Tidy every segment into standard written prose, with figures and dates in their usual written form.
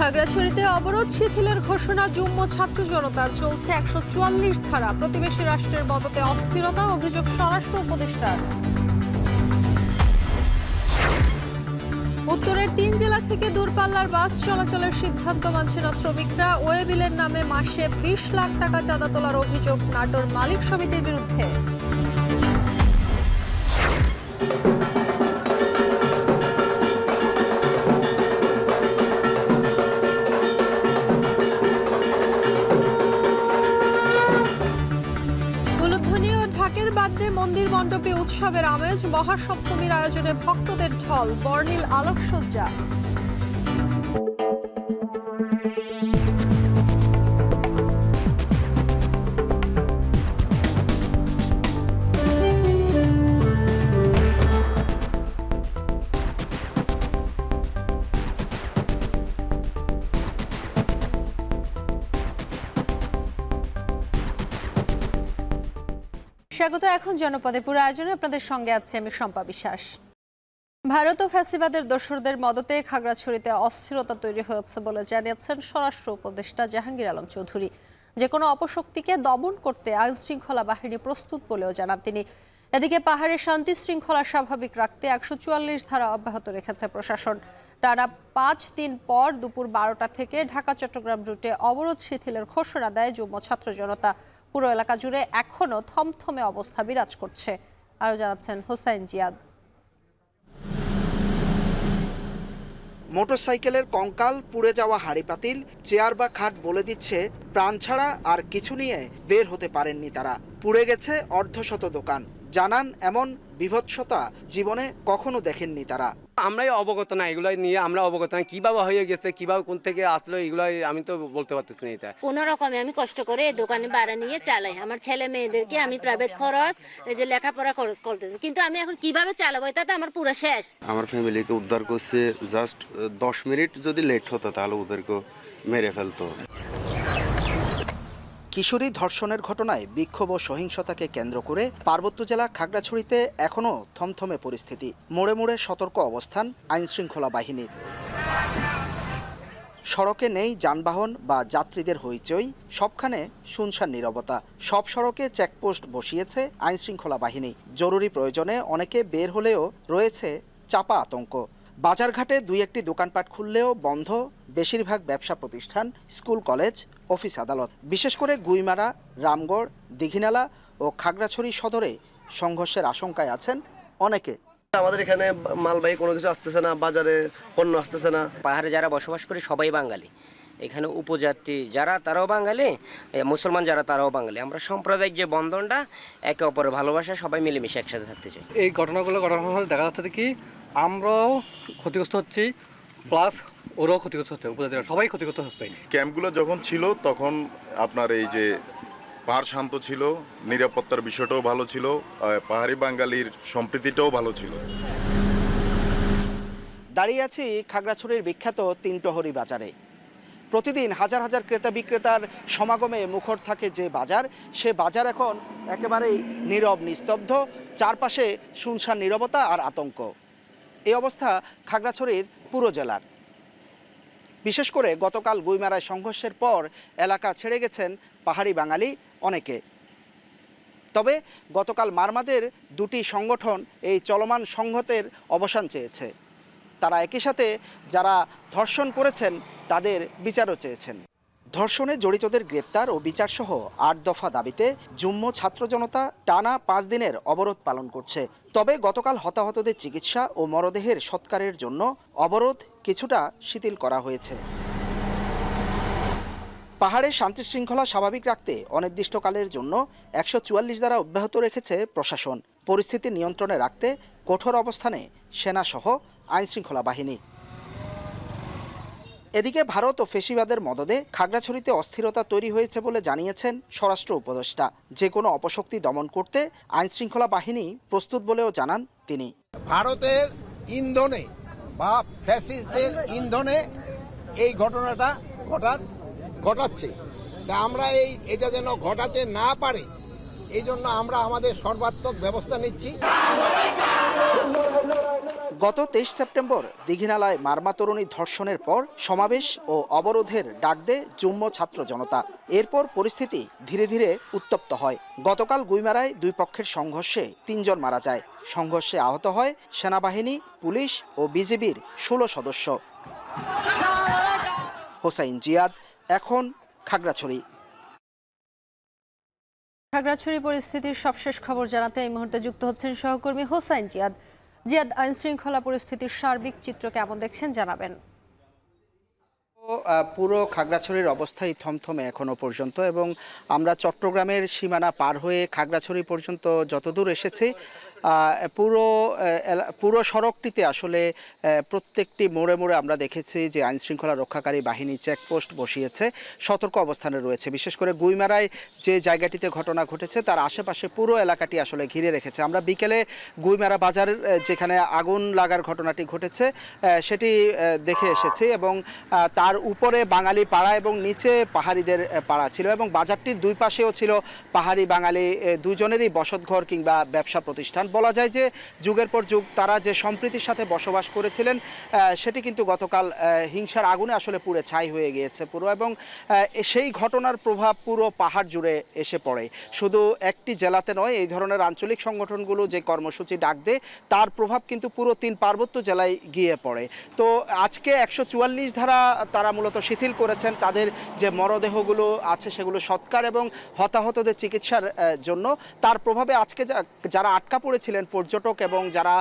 খাগড়াছড়িতে অবরোধ শিথিলের ঘোষণা যুগ্ম ছাত্র জনতার, চলছে ১৪৪ ধারা। প্রতিবেশী রাষ্ট্রের মদতে অস্থিরতা, অভিযোগ স্বরাষ্ট্র উপদেষ্টার। উত্তরের ৩ জেলা থেকে দূরপাল্লার বাস চলাচলের সিদ্ধান্ত মানছে না শ্রমিকরা। ওয়েবিলের নামে মাসে ২০ লাখ টাকা চাঁদা তোলার অভিযোগ নাটোর মালিক সমিতির বিরুদ্ধে। মন্দির মণ্ডপে উৎসবের আমেজ, মহাসপ্তমীর আয়োজনে ভক্তদের ঢল, বর্ণিল আলোকসজ্জা। স্বাগত। এখন জনপদে পুরো আয়োজনে আপনাদের সঙ্গে আছে আমি শম্পা বিশ্বাস। ভারত ও ফ্যাসিবাদের দোসরদের মদতে খাগড়াছড়িতে অস্থিরতা তৈরি হয়েছে বলে জানিয়েছেন স্বরাষ্ট্র উপদেষ্টা জাহাঙ্গীর আলম চৌধুরী। যে কোনো অপশক্তিকে দমন করতে আইন শৃঙ্খলা বাহিনী প্রস্তুত বলেও জানান তিনি। এদিকে পাহাড়ে শান্তি শৃঙ্খলা স্বাভাবিক রাখতে ১৪৪ ধারা অব্যাহত রেখেছে প্রশাসন। টানা ৫ দিন পর দুপুর ১২টা থেকে ঢাকা চট্টগ্রাম রুটে অবরোধ শিথিলের ঘোষণা দেয় যুগ্ম ছাত্র জনতা। পুরো এলাকা জুড়ে এখনো থমথমে অবস্থা বিরাজ করছে। আরো জানাচ্ছেন হোসাইন জিয়াদ। মোটরসাইকেলের কঙ্কাল, পুড়ে যাওয়া হাঁড়ি পাতিল, চেয়ার বা খাট বলে দিচ্ছে প্রাণ ছাড়া আর কিছু নিয়ে বের হতে পারেননি তারা। পুড়ে গেছে অর্ধশত দোকান। জানান এমন বিভৎসতা জীবনে কখনো দেখেননি তারা। আমরাই অবগত না, এগুলো নিয়ে আমরা অবগত না, কিভাবে হয়ে গেছে, কিভাবে কোন থেকে আসলো, এগুলো আমি তো বলতে পারতেছি না। এটা কোনো রকমে আমি কষ্ট করে দোকানে ভাড়া নিয়ে চালাই। আমার ছেলে মেয়েদেরকে আমি প্রাইভেট খরচ, এই যে লেখাপড়া খরচ করতেছি, কিন্তু আমি এখন কিভাবে চালাবো এটাতে আমার পুরো শেষ। আমার ফ্যামিলিকে উদ্ধার করছে, জাস্ট 10 মিনিট যদি লেট হতো তাহলে ওদেরকে মেরে ফেলতো। কিশোরী ধর্ষণের ঘটনায় বিক্ষোভ ও সহিংসতাকে কেন্দ্র করে পার্বত্য জেলা খাগড়াছড়িতে এখনও থমথমে পরিস্থিতি। মোড়ে মোড়ে সতর্ক অবস্থান আইনশৃঙ্খলা বাহিনীর। সড়কে নেই যানবাহন বা যাত্রীদের হইচই, সবখানে শুনশান নীরবতা। সব সড়কে চেকপোস্ট বসিয়েছে আইনশৃঙ্খলা বাহিনী। জরুরি প্রয়োজনে অনেকে বের হলেও রয়েছে চাপা আতঙ্ক। বাজারঘাটে ২-১টি দোকানপাট খুললেও বন্ধ বেশিরভাগ ব্যবসা প্রতিষ্ঠান, স্কুল, কলেজ, অফিস, আদালত। বিশেষ করে গুইমারা, রামগড়, দীঘিনালা ও খাগড়াছড়ি সদরে সংঘর্ষের আশঙ্কায় আছেন অনেকে। আমাদের এখানে মালবাহী কোনো কিছু আসতেছে না, বাজারে পণ্য আসতেছে না। পাহাড়ে যারা বসবাস করে সবাই বাঙালি, এখানে উপজাতি যারা তারাও বাঙালি, মুসলমান যারা তারাও বাঙালি। আমরা সাম্প্রদায়িক যে বন্ধনটা, একে অপরের ভালোবাসা, সবাই মিলেমিশে একসাথে থাকতে চাই। এই ঘটনাগুলো ঘটানোর ফলে দেখা যাচ্ছে কি আমরাও ক্ষতিগ্রস্ত হচ্ছি, প্লাস ওরাও ক্ষতিগ্রস্ত হচ্ছে, উপজাতিরা সবাই ক্ষতিগ্রস্ত হচ্ছে। ক্যাম্পগুলো যখন ছিল তখন আপনার এই যে পাহাড় শান্ত ছিল, নিরাপত্তার বিষয়টাও ভালো ছিল, পাহাড়ি বাঙালির সম্প্রীতিটাও ভালো ছিল। দাঁড়িয়ে আছি খাগড়াছড়ির বিখ্যাত তিনটহরি বাজারে। প্রতিদিন হাজার হাজার ক্রেতা বিক্রেতার সমাগমে মুখর থাকে যে বাজার, সে বাজার এখন একেবারেই নীরব, নিস্তব্ধ। চারপাশে শুনশান নীরবতা আর আতঙ্ক। এই অবস্থা খাগড়াছড়ির পুরো জেলার। বিশেষ করে গতকাল গুইমারায় সংঘর্ষের পর এলাকা ছেড়ে গেছেন পাহাড়ি বাঙালি অনেকে। তবে গতকাল মারমাদের দুটি সংগঠন এই চলমান সংঘাতের অবসান চেয়েছে। তারা একই সাথে যারা ধর্ষণ করেছেন তাদের বিচারও চেয়েছেন। ধর্ষণে জড়িতদের গ্রেপ্তার ও বিচারসহ ৮ দফা দাবিতে যুগ্ম ছাত্র জনতা টানা ৫ দিনের অবরোধ পালন করছে। তবে গতকাল হতাহতদের চিকিৎসা ও মরদেহের সৎকারের জন্য অবরোধ কিছুটা শিথিল করা হয়েছে। পাহাড়ে শান্তি শৃঙ্খলা স্বাভাবিক রাখতে অনির্দিষ্টকালের জন্য ১৪৪ ধারা অব্যাহত রেখেছে প্রশাসন। পরিস্থিতি নিয়ন্ত্রণে রাখতে কঠোর অবস্থানে সেনাসহ আইনশৃঙ্খলা বাহিনী। এদিকে ভারত ও ফ্যাসিবাদের মদদে খাগড়াছড়িতে অস্থিরতা তৈরি হয়েছে বলে জানিয়েছেন স্বরাষ্ট্র উপদেষ্টা। যে কোনো অপশক্তি দমন করতে আইনশৃঙ্খলা বাহিনী প্রস্তুত বলেও জানান তিনি। ভারতের ইন্ধনে বা ফ্যাসিস্টদের ইন্ধনে এই ঘটনাটা ঘটাচ্ছে। তা আমরা এটা যেন ঘটাতে না পারে এই জন্য আমরা আমাদের সর্বাত্মক ব্যবস্থা নিচ্ছি। গত 23 সেপ্টেম্বর দীঘিনালায় মারমা তরুণী ধর্ষণের পর সমাবেশ ও অবরোধের ডাক দেয় যুগ্ম ছাত্র জনতা। এরপর পরিস্থিতি ধীরে ধীরে উত্তপ্ত হয়। গতকাল গুইমারায় দুই পক্ষের সংঘর্ষে 3 জন মারা যায়। সংঘর্ষে আহত হয় সেনাবাহিনী, পুলিশ ও বিজিবির 16 সদস্য। হোসাইন জিয়াদ, এখন খাগড়াছড়ি। খাগড়াছড়ি পরিস্থিতির সবশেষ খবর জানাতে এই মুহূর্তে যুক্ত হচ্ছেন সহকর্মী হোসাইন জিয়াদ। জিয়াদ, আইন শৃঙ্খলা পরিস্থিতির সার্বিক চিত্র কেমন দেখছেন জানাবেন। পুরো খাগড়াছড়ির অবস্থাই থমথমে এখনো পর্যন্ত, এবং আমরা চট্টগ্রামের সীমানা পার হয়ে খাগড়াছড়ি পর্যন্ত যতদূর এসেছি পুরো সড়কটিতে আসলে প্রত্যেকটি মোড়ে মোড়ে আমরা দেখেছি যে আইন শৃঙ্খলা রক্ষাকারী বাহিনী চেকপোস্ট বসিয়েছে, সতর্ক অবস্থানে রয়েছে। বিশেষ করে গুইমারায় যে জায়গাটিতে ঘটনা ঘটেছে তার আশেপাশে পুরো এলাকাটি আসলে ঘিরে রেখেছে। আমরা বিকেলে গুইমারা বাজার যেখানে আগুন লাগার ঘটনাটি ঘটেছে সেটি দেখে এসেছি, এবং তার উপরে বাঙালি পাড়া এবং নিচে পাহাড়িদের পাড়া ছিল, এবং বাজারটির দুই পাশেও ছিল পাহাড়ি বাঙালি দুজনেরই বসতঘর কিংবা ব্যবসা প্রতিষ্ঠান। বলা যায় যে যুগের পর যুগ তারা যে সম্প্রীতির সাথে বসবাস করেছিলেন সেটি কিন্তু গতকাল হিংসার আগুনে আসলে পুড়ে ছাই হয়ে গিয়েছে পুরো, এবং সেই ঘটনার প্রভাব পুরো পাহাড় জুড়ে এসে পড়ে। শুধু একটি জেলাতে নয়, এই ধরনের আঞ্চলিক সংগঠনগুলো যে কর্মসূচি ডাক দেয় তার প্রভাব কিন্তু পুরো 3 পার্বত্য জেলায় গিয়ে পড়ে। তো আজকে 144 ধারা তারা মূলত শিথিল করেছেন। তাদের যে মরদেহগুলো আছে সেগুলো সৎকার এবং হতাহতদের চিকিৎসার জন্য। তার প্রভাবে আজকে যারা আটকা পড়েছিলেন পর্যটক এবং যারা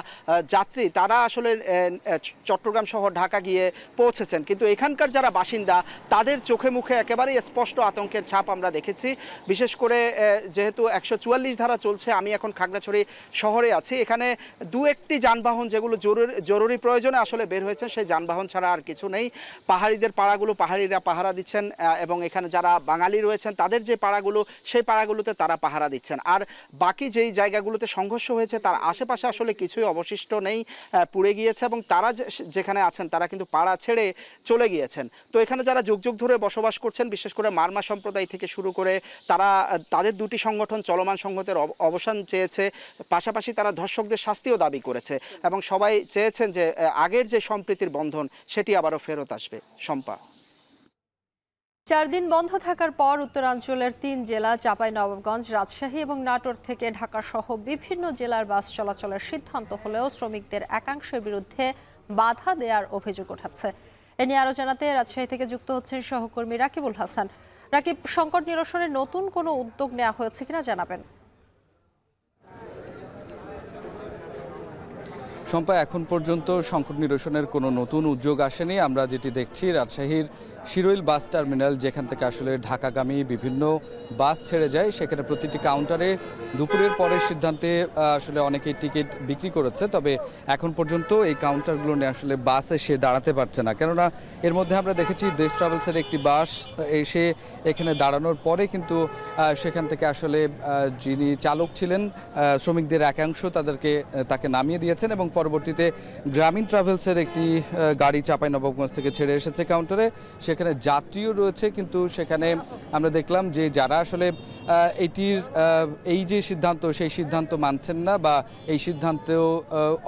যাত্রী তারা আসলে চট্টগ্রাম শহর ঢাকা গিয়ে পৌঁছেছেন, কিন্তু এখানকার যারা বাসিন্দা তাদের চোখে মুখে একেবারেই স্পষ্ট আতঙ্কের ছাপ আমরা দেখেছি। বিশেষ করে যেহেতু 144 ধারা চলছে, আমি এখন খাগড়াছড়ি শহরে আছি, এখানে 2-1টি যানবাহন যেগুলো জরুরি প্রয়োজনে আসলে বের হয়েছে, সেই যানবাহন ছাড়া আর কিছু নেই। পাহাড়িদের পাড়াগুলো পাহাড়িরা পাহারা দিচ্ছেন, এবং এখানে যারা বাঙালি রয়েছেন তাদের যে পাড়াগুলো সেই পাড়াগুলোতে তারা পাহারা দিচ্ছেন। আর বাকি যেই জায়গাগুলোতে সংঘর্ষ হয়েছে তার আশেপাশে আসলে কিছুই অবশিষ্ট নেই, পুড়ে গিয়েছে, এবং তারা যেখানে আছেন তারা কিন্তু পাড়া ছেড়ে চলে গিয়েছেন। তো এখানে যারা যুগ যুগ ধরে বসবাস করছেন, বিশেষ করে মারমা সম্প্রদায় থেকে শুরু করে তাদের 2টি সংগঠন চলমান সংঘাতের অবসান চেয়েছে, পাশাপাশি তারা ধর্ষকদের শাস্তিও দাবি করেছে, এবং সবাই চেয়েছেন যে আগের যে সম্প্রীতির বন্ধন সেটি আবারও ফেরত আসবে। শম্পা। 4 দিন বন্ধ থাকার পর উত্তরাঞ্চলের 3 জেলা চাঁপাইনবাবগঞ্জ, রাজশাহী এবং নাটোর থেকে ঢাকা সহ বিভিন্ন জেলার বাস চলাচলের সিদ্ধান্ত হলেও শ্রমিকদের একাংশের বিরুদ্ধে বাধা দেওয়ার অভিযোগ ওঠাচ্ছে। এ নিয়ে আরও জানাতে রাজশাহী থেকে যুক্ত হচ্ছেন সহকর্মী রাকিবুল হাসান। রাকিব, সংকট নিরসনে নতুন কোনো উদ্যোগ নেওয়া হয়েছে কিনা জানাবেন। শম্পা, এখন পর্যন্ত সংকট নিরসনের কোনো নতুন উদ্যোগ আসেনি। আমরা যেটি দেখছি রাজশাহীর শিরোইল বাস টার্মিনাল, যেখান থেকে আসলে ঢাকাগামী বিভিন্ন বাস ছেড়ে যায়, সেখানে প্রতিটি কাউন্টারে দুপুরের পরের সিদ্ধান্তে আসলে অনেকেই টিকিট বিক্রি করেছে। তবে এখন পর্যন্ত এই কাউন্টারগুলো নিয়ে আসলে বাস এসে দাঁড়াতে পারছে না, কেননা এর মধ্যে আমরা দেখেছি দেশ ট্রাভেলসের একটি বাস এসে এখানে দাঁড়ানোর পরে কিন্তু সেখান থেকে আসলে যিনি চালক ছিলেন শ্রমিকদের একাংশ তাকে নামিয়ে দিয়েছেন, এবং পরবর্তীতে গ্রামীণ ট্রাভেলসের একটি গাড়ি চাঁপাইনবাবগঞ্জ থেকে ছেড়ে এসেছে কাউন্টারে। সেখানে যাত্রীও রয়েছে, কিন্তু সেখানে আমরা দেখলাম যে যারা আসলে এই যে সিদ্ধান্ত সেই সিদ্ধান্ত মানছেন না বা এই সিদ্ধান্তেও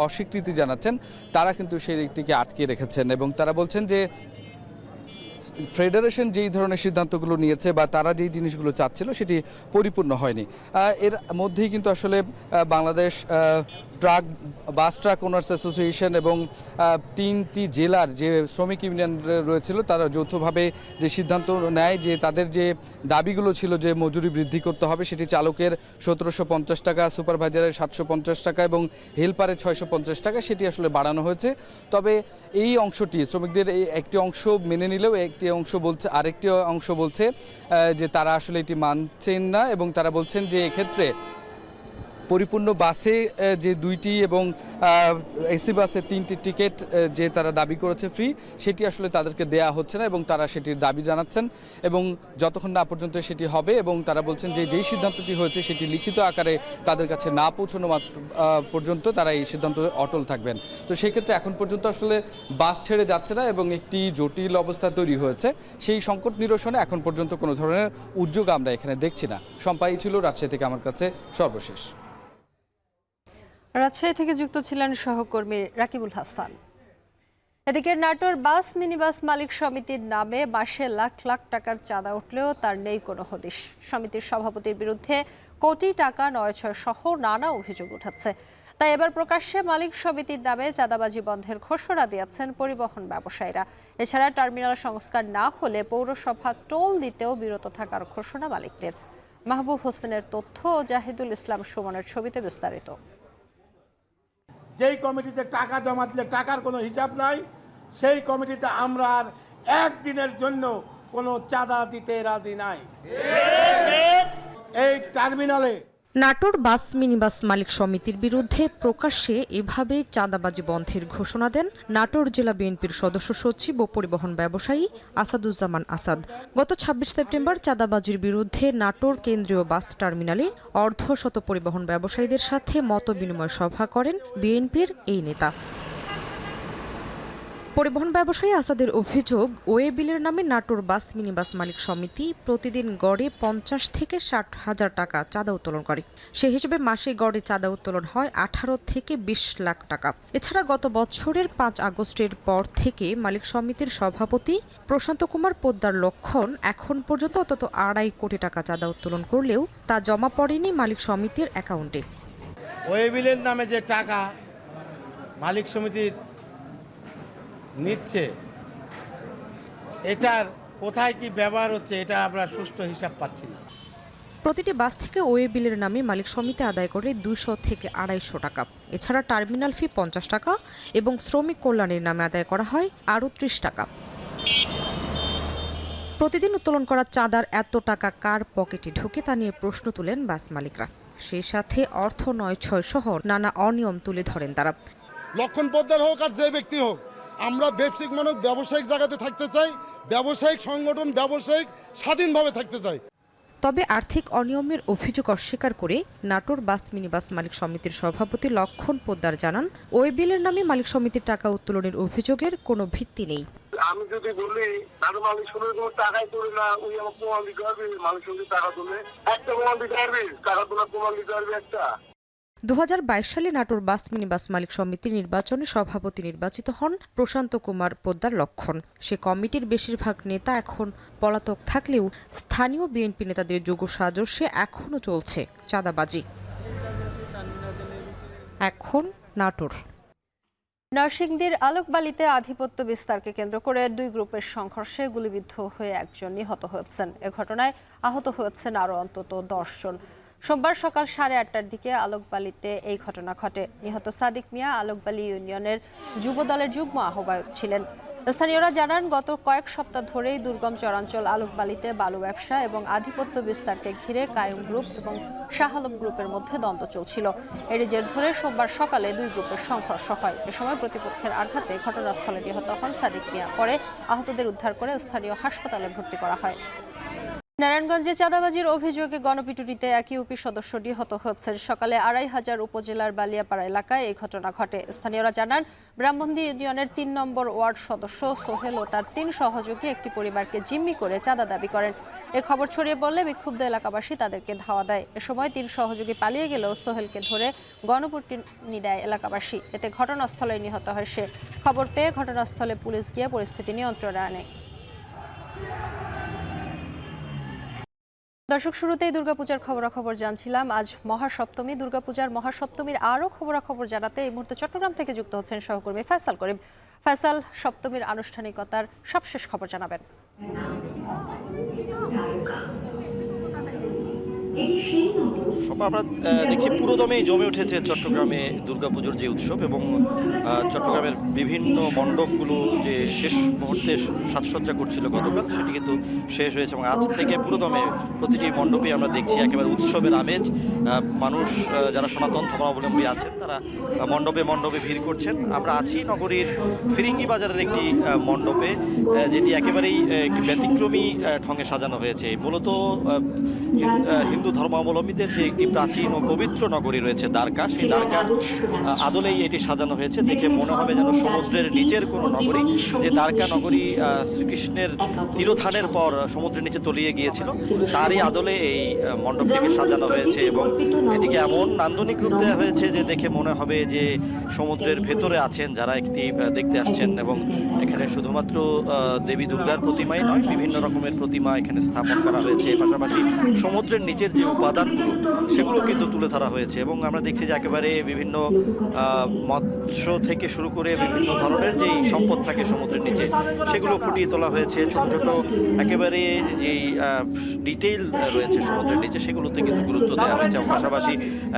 অস্বীকৃতি জানাচ্ছেন, তারা কিন্তু সেইটিকে আটকে রেখেছেন, এবং তারা বলছেন যে ফেডারেশন যেই ধরনের সিদ্ধান্তগুলো নিয়েছে বা তারা যেই জিনিসগুলো চাচ্ছিল সেটি পরিপূর্ণ হয়নি। এর মধ্যেই কিন্তু আসলে Bangladesh bus truck owners association এবং 3টি জেলার যে শ্রমিক ইউনিয়ন রয়েছিল তারা যৌথভাবে যে সিদ্ধান্ত নেয় যে তাদের যে দাবিগুলো ছিল যে মজুরি বৃদ্ধি করতে হবে, সেটি চালকের 1750 টাকা, সুপারভাইজারের 750 টাকা এবং হেল্পারের 650 টাকা, সেটি আসলে বাড়ানো হয়েছে। তবে এই অংশটি শ্রমিকদের এই একটি অংশ মেনে নিলেও আরেকটি অংশ বলছে যে তারা আসলে এটি মানছেন না, এবং তারা বলছেন যে এক্ষেত্রে পরিপূর্ণ বাসে যে 2টি এবং এসি বাসে 3টি টিকিট যে তারা দাবি করেছে ফ্রি, সেটি আসলে তাদেরকে দেয়া হচ্ছে না এবং তারা সেটির দাবি জানাচ্ছেন এবং যতক্ষণ না পর্যন্ত সেটি হবে এবং তারা বলছেন যে যেই সিদ্ধান্তটি হয়েছে সেটি লিখিত আকারে তাদের কাছে না পৌঁছানো পর্যন্ত তারা এই সিদ্ধান্ত অটল থাকবেন। তো সেই ক্ষেত্রে এখন পর্যন্ত আসলে বাস ছেড়ে যাচ্ছে না এবং একটি জটিল অবস্থা তৈরি হয়েছে। সেই সংকট নিরসনে এখন পর্যন্ত কোনো ধরনের উদ্যোগ আমরা এখানে দেখছি না। সম্পাই ছিল রাজশাহী থেকে আমার কাছে সর্বশেষ। রাজশাহী থেকে যুক্ত ছিলেন সহকর্মী রাকিবুল হাসান। এদিকে নাটোর বাস মিনিবাস মালিক সমিতির নামে মাসে লাখ লাখ টাকার চাঁদা উঠলেও তার নেই কোনো হদিশ। সমিতির সভাপতির বিরুদ্ধে কোটি টাকা নয়ছয় সহ নানা অভিযোগ উঠেছে। তাই এবার প্রকাশ্যে মালিক সমিতির নামে চাঁদাবাজি বন্ধের ঘোষণা দিয়েছেন পরিবহন ব্যবসায়ীরা। এছাড়া টার্মিনাল সংস্কার না হলে পৌরসভা টোল দিতেও বিরত থাকার ঘোষণা মালিকদের। মাহবুব হোসেনের তথ্য ও জাহিদুল ইসলাম সুমনের ছবিতে বিস্তারিত। যেই কমিটিতে টাকা জমা দিলে টাকার কোনো হিসাব নাই, সেই কমিটিতে আমরা আর একদিনের জন্য কোনো চাঁদা দিতে রাজি নাই। এই টার্মিনালে নাটোর বাস মিনিবাস মালিক সমিতির বিরুদ্ধে প্রকাশ্যে এভাবে চাঁদাবাজি বন্ধের ঘোষণা দেন নাটোর জেলা বিএনপির সদস্য সচিব ও পরিবহন ব্যবসায়ী আসাদুজ্জামান আসাদ। গত 26 সেপ্টেম্বর চাঁদাবাজির বিরুদ্ধে নাটোর কেন্দ্রীয় বাস টার্মিনালে অর্ধশত পরিবহন ব্যবসায়ীদের সাথে মতবিনিময় সভা করেন বিএনপির এই নেতা। পরিবহন ব্যবসায়ী আসাদের অভিযোগ, ওয়ে বিলের নামে নাটোর বাস মিনিবাস মালিক সমিতি প্রতিদিন গড়ে 50 থেকে 60 হাজার টাকা চাঁদা উত্তোলন করে। সে হিসেবে মাসে গড়ে চাঁদা উত্তোলন হয় 18 থেকে 20 লাখ টাকা। এছাড়া গত বছরের 5 আগস্টের পর থেকে মালিক সমিতির সভাপতি প্রশান্ত কুমার পোদ্দার লক্ষণ এখন পর্যন্ত অন্তত 2.5 কোটি টাকা চাঁদা উত্তোলন করলেও তা জমা পড়েনি মালিক সমিতির অ্যাকাউন্টে। ওয়ে বিলের নামে যে টাকা মালিক সমিতির নিচ্ছে, এটার কোথায় কি ব্যবহার হচ্ছে এটা আমরা সুষ্ঠু হিসাব পাচ্ছি না। প্রতিটি বাস থেকে ওয়ে বিলের নামে মালিক সমিতি আদায় করে 200 থেকে 250 টাকা। এছাড়া টার্মিনাল ফি 50 টাকা এবং শ্রমিক কল্যাণের নামে আদায় করা হয় আরও 30 টাকা। প্রতিদিন উত্তোলন করা চাঁদার এত টাকা কার পকেটে ঢোকে তা নিয়ে প্রশ্ন তুলেন বাস মালিকরা। সেই সাথে অর্থ নয়ছয় সহ নানা অনিয়ম তুলে ধরেন তারা। লক্ষণ পোদ্দার হোক আর যে ব্যক্তি হোক, আমরা ব্যবসায়িক মানুষ ব্যবসায়িক জায়গাতে থাকতে চাই, ব্যবসায়িক সংগঠন ব্যবসায়িক স্বাধীনভাবে থাকতে চাই। তবে আর্থিক অনিয়মের অভিযোগ অস্বীকার করে নাটোর বাস মিনিবাস মালিক সমিতির সভাপতি লক্ষণ পোদ্দার জানান, ওই বিলের নামে মালিক সমিতির টাকা উত্তোলনের অভিযোগের কোনো ভিত্তি নেই। আমি যদি বলি তার মালিক সমিতি কোনো টাকাই তোলে না, ওই আমার প্রমাণ দিতে পারবি মালিক সমিতি টাকা তোলে? একটা প্রমাণ দিতে পারবি? টাকা তোলার প্রমাণ দিতে পারবি একটা? 2022 সালে নাটোর বাস মিনিবাস মালিক সমিতির নির্বাচনে সভাপতি নির্বাচিত হন প্রশান্ত কুমার পোদ্দার লক্ষণ। সে কমিটির বেশিরভাগ নেতা এখন পলাতক থাকলেও স্থানীয় বিএনপি নেতাদের যোগ্য সাজস্যে এখনও চলছে চাঁদাবাজি। এখন নাটোর। নরসিংদীর আলোকবালিতে আধিপত্য বিস্তারকে কেন্দ্র করে 2 গ্রুপের সংঘর্ষে গুলিবিদ্ধ হয়ে একজন নিহত হয়েছেন। এ ঘটনায় আহত হয়েছেন আরও অন্তত 10 জন। সোমবার সকাল 8:30টার দিকে আলোকবালিতে এই ঘটনা ঘটে। নিহত সাদিক মিয়া আলোকবালি ইউনিয়নের যুব দলের যুগ্ম আহ্বায়ক ছিলেন। স্থানীয়রা জানান, গত কয়েক সপ্তাহ ধরেই দুর্গম চরাঞ্চল আলোকবালিতে বালু ব্যবসা এবং আধিপত্য বিস্তারকে ঘিরে কায়ুম গ্রুপ এবং শাহ আলম গ্রুপের মধ্যে দ্বন্দ্ব চলছিল। এরই জের ধরে সোমবার সকালে 2 গ্রুপের সংঘর্ষ হয়। এ সময় প্রতিপক্ষের আঘাতে ঘটনাস্থলে নিহত হন সাদিক মিয়া। পরে আহতদের উদ্ধার করে স্থানীয় হাসপাতালে ভর্তি করা হয়। নারায়ণগঞ্জে চাঁদাবাজির অভিযোগে গণপিটুনিতে এক ইউপি সদস্য নিহত হচ্ছেন। সকালে 2500 উপজেলার বালিয়াপাড়া এলাকায় এই ঘটনা ঘটে। স্থানীয়রা জানান, ব্রাহ্মণদী ইউনিয়নের 3 নম্বর ওয়ার্ড সদস্য সোহেল ও তার 3 সহযোগী একটি পরিবারকে জিম্মি করে চাঁদা দাবি করেন। এ খবর ছড়িয়ে পড়লে বিক্ষুব্ধ এলাকাবাসী তাদেরকে ধাওয়া দেয়। এ সময় 3 সহযোগী পালিয়ে গেলেও সোহেলকে ধরে গণপিটুনি দেয় এলাকাবাসী। এতে ঘটনাস্থলে নিহত হয় সে। খবর পেয়ে ঘটনাস্থলে পুলিশ গিয়ে পরিস্থিতি নিয়ন্ত্রণে আনে। দর্শক, শুরুতেই দুর্গাপূজার খবরাখবর জানছিলাম। আজ মহাসপ্তমী। দুর্গাপূজার মহাসপ্তমীর আরও খবরাখবর জানাতে এই মুহূর্তে চট্টগ্রাম থেকে যুক্ত হচ্ছেন সহকর্মী ফয়সাল করিম। ফয়সাল, সপ্তমীর আনুষ্ঠানিকতার সবশেষ খবর জানাবেন। আমরা দেখছি পুরোদমেই জমে উঠেছে চট্টগ্রামে দুর্গাপুজোর যে উৎসব এবং চট্টগ্রামের বিভিন্ন মণ্ডপগুলো যে শেষ মুহূর্তে সাজসজ্জা করছিল গতকাল সেটি কিন্তু শেষ হয়েছে এবং আজ থেকে পুরোদমে প্রতিটি মণ্ডপে আমরা দেখছি একেবারে উৎসবের আমেজ। মানুষ যারা সনাতন ধর্মাবলম্বী আছেন তারা মণ্ডপে মণ্ডপে ভিড় করছেন। আমরা আছি নগরীর ফিরিঙ্গি বাজারের একটি মণ্ডপে যেটি একেবারেই ব্যতিক্রমী ঢঙে সাজানো হয়েছে। মূলত হিন্দু ধর্মাবলম্বীদের যে একটি প্রাচীন ও পবিত্র নগরী রয়েছে দ্বারকা, সেই দ্বারকার আদলেই এটি সাজানো হয়েছে। দেখে মনে হবে যেন সমুদ্রের নিচের কোনো নগরী, যে দ্বারকা নগরী শ্রীকৃষ্ণের তিরোধানের পর সমুদ্রের নিচে তলিয়ে গিয়েছিল, তারই আদলে এই মণ্ডপটিকে সাজানো হয়েছে এবং এটিকে এমন নান্দনিক রূপ দেওয়া হয়েছে যে দেখে মনে হবে যে সমুদ্রের ভেতরে আছেন যারা একটি দেখতে আসছেন। এবং এখানে শুধুমাত্র দেবী দুর্গার প্রতিমাই নয়, বিভিন্ন রকমের প্রতিমা এখানে স্থাপন করা হয়েছে। পাশাপাশি সমুদ্রের নিচের যে উপাদানগুলো সেগুলো কিন্তু তুলে ধরা হয়েছে এবং আমরা দেখছি যে একেবারে বিভিন্ন মৎস্য থেকে শুরু করে বিভিন্ন ধরনের যেই সম্পদ থাকে সমুদ্রের নিচে সেগুলো ফুটিয়ে তোলা হয়েছে। ছোট ছোট একেবারে যেই ডিটেইল রয়েছে সমুদ্রের নিচে সেগুলোতে কিন্তু গুরুত্ব দেওয়া হয়েছে এবং পাশাপাশি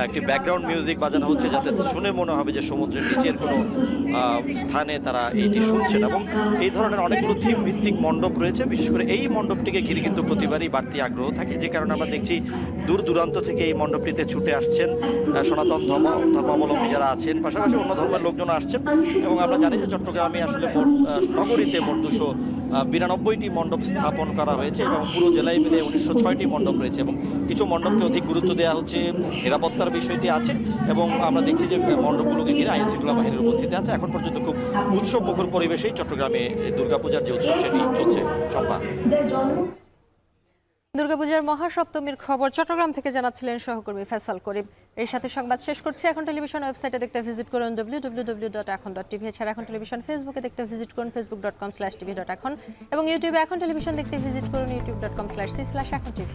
একটি ব্যাকগ্রাউন্ড মিউজিক বাজানো হচ্ছে যাতে শুনে মনে হবে যে সমুদ্রের নিচের কোনো স্থানে তারা এইটি শুনছেন। এবং এই ধরনের অনেকগুলো থিম ভিত্তিক মণ্ডপ রয়েছে। বিশেষ করে এই মণ্ডপটিকে ঘিরে কিন্তু প্রতিবারই বাড়তি আগ্রহ থাকে, যে কারণে আমরা দেখছি দূর দূরান্ত থেকে এই মণ্ডপটিতে ছুটে আসছেন সনাতন ধর্মাবলম্বী যারা আছেন, পাশাপাশি অন্য ধর্মের লোকজন আসছেন। এবং আমরা জানি যে চট্টগ্রামে আসলে নগরীতে মোট 292টি মণ্ডপ স্থাপন করা হয়েছে এবং পুরো জেলায় মিলে 1906টি মণ্ডপ রয়েছে এবং কিছু মণ্ডপকে অধিক গুরুত্ব দেওয়া হচ্ছে, নিরাপত্তার বিষয়টি আছে এবং আমরা দেখছি যে মণ্ডপগুলোকে ঘিরে আইন শৃঙ্খলা বাহিনীর উপস্থিতি আছে। এখন পর্যন্ত খুব উৎসব মুখর পরিবেশেই চট্টগ্রামে দুর্গাপূজার যে উৎসব সেটি চলছে। সম্পা। দুর্গাপূজার মহাসপ্তমীর খবর চট্টগ্রাম থেকে জানাচ্ছিলেন সহকর্মী ফয়সাল করিম। এর সাথে সংবাদ শেষ করছি। এখন টেলিভিশন ওয়েবসাইটে দেখতে ভিজিট করুন www.ekhon.tv। এছাড়া এখন টেলিভিশন ফেসবুকে দেখতে ভিজিট করুন facebook.com/tv.ekhon এবং ইউটিউবে এখন টেলিভিশন দেখতে ভিজিট করুন youtube.com/c/ekhon tv।